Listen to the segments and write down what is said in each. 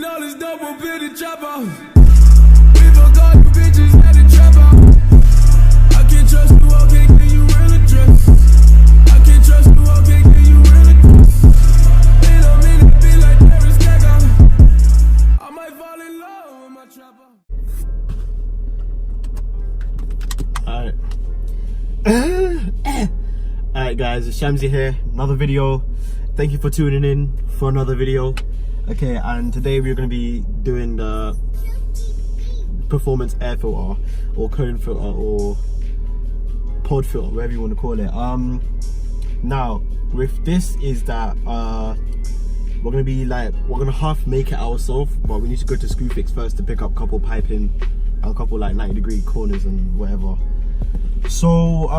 all this dope will build a chopper. We forgot the bitches at the trapper. I can't trust you, okay, can you real address? I can't trust you, okay, can you real address? They don't mean to be like Paris Gaga. I might fall in love with my trapper. Alright guys, it's Shamsi here, another video. Thank you for tuning in for another video. Okay, and today we're going to be doing the performance air filter or cone filter or pod filter, whatever you want to call it. Now with this is that we're going to half make it ourselves, but we need to go to Screwfix first to pick up a couple piping and a couple like 90-degree corners and whatever. So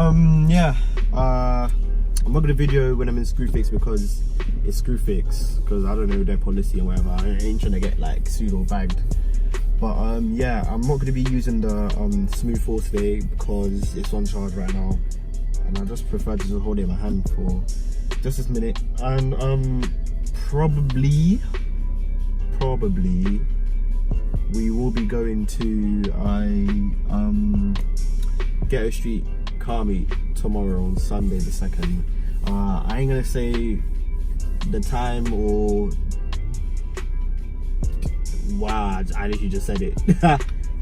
yeah, I'm not gonna video when I'm in Screwfix because it's Screwfix, because I don't know their policy and whatever. I ain't trying to get like sued or bagged. But yeah, I'm not gonna be using the smooth force today because it's on charge right now, and I just prefer to just hold it in my hand for just this minute. And probably we will be going to Ghetto Street car meet tomorrow on Sunday the 2nd. I ain't gonna say the time or wow, I literally just said it.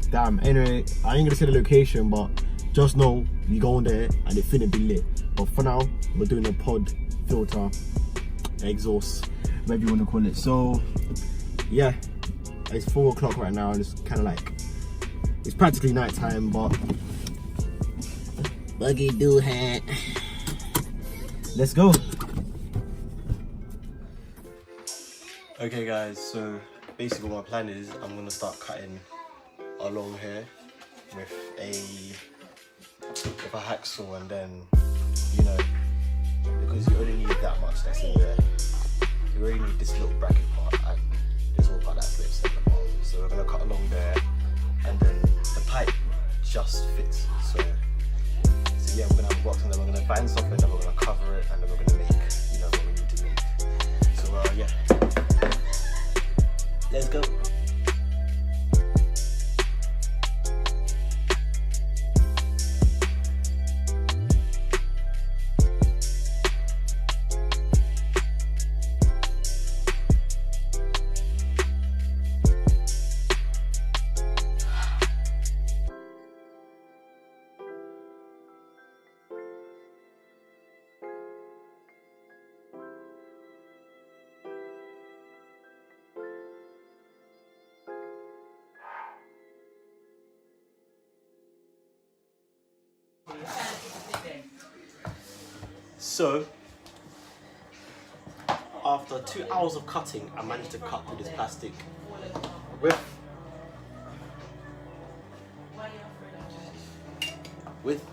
Damn. Anyway, I ain't gonna say the location, but just know we going there and it finna be lit. But for now, we're doing a pod filter exhaust, whatever you want to call it. So yeah, it's 4 o'clock right now and it's kind of like, it's practically night time, but buggy do hat. Let's go. Okay guys, so basically what my plan is, I'm gonna start cutting along here with a hacksaw, and then, you know, because you only need that much that's in there, you only need this little bracket part and this little part that slips in the bottom. So we're gonna cut along there, and then the pipe just fits. So yeah, we're gonna have a box and then we're gonna band something, and then we're gonna cover it, and then we're gonna make, you know, what we need to make. So yeah, let's go. So, after 2 hours of cutting, I managed to cut through this plastic with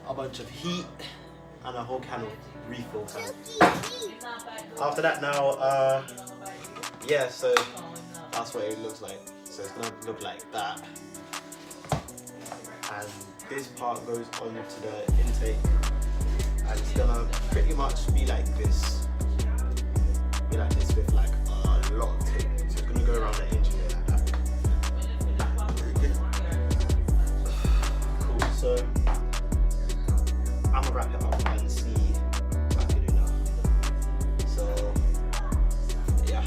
a bunch of heat and a whole can of refill can. After that now, yeah, so that's what it looks like. So it's gonna look like that. And this part goes on to the intake. And it's gonna pretty much be like this. Be like this with like a lot of tape. So it's gonna go around the engine like that. Cool, so I'm gonna wrap it up and see what I can do now. So yeah.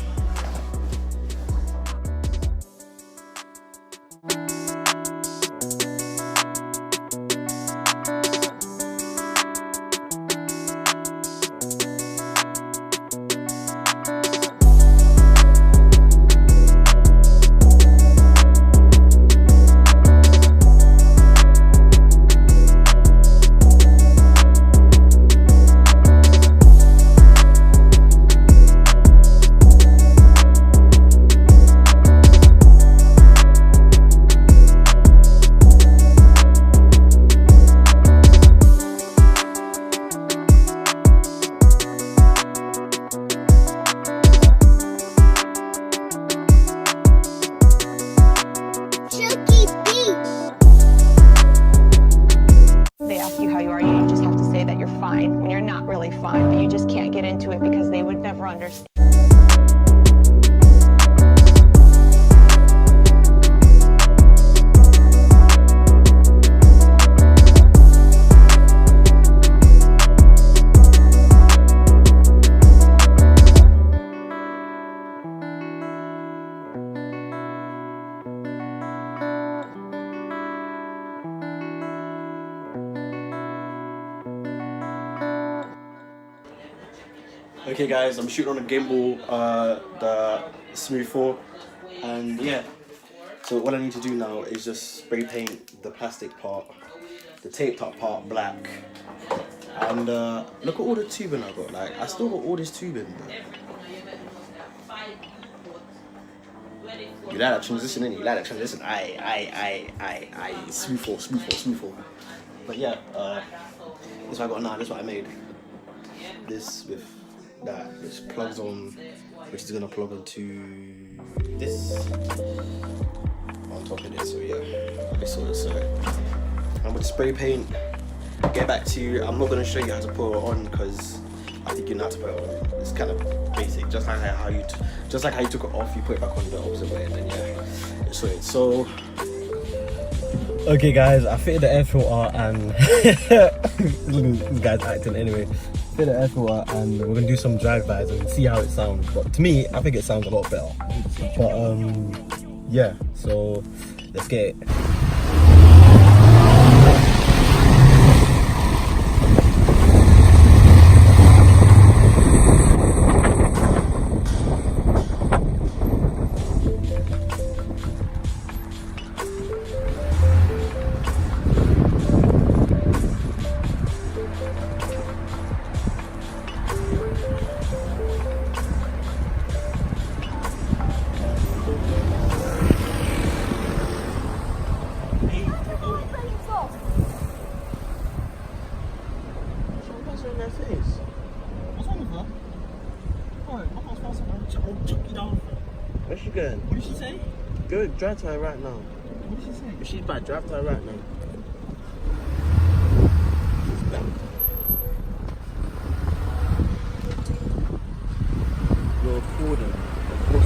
fine when you're not really fine, but you just can't get into it because they would never understand. Okay guys, I'm shooting on a gimbal, the Smooth 4, and yeah, so what I need to do now is just spray paint the plastic part, the taped up part black, and look at all the tubing I got. Like, I still got all this tubing, bro. You like that transition, innit? You like that transition? Aye. Smooth 4. But yeah, this is what I got now, this is what I made. This with that, which plugs on, which is gonna plug into this on top of this. So yeah, okay, so I'm gonna spray paint. Get back to you. I'm not gonna show you how to put it on because I think you know how to put it on. It's kind of basic, just like how you took it off, you put it back on the opposite way, and then yeah, it's sweet. So okay, guys, I fitted the air filter and look at this guy's acting anyway. Fit the air filter and we're gonna do some drive-bys and see how it sounds. But to me, I think it sounds a lot better. But yeah, so let's get it. What's wrong with her? Alright, my house fast enough. I'll chuck you down. Where's she going? What did she say? Go drive to her right now. What did she say? If she's bad, drive to her right now. You're recording. Of course.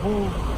Oh.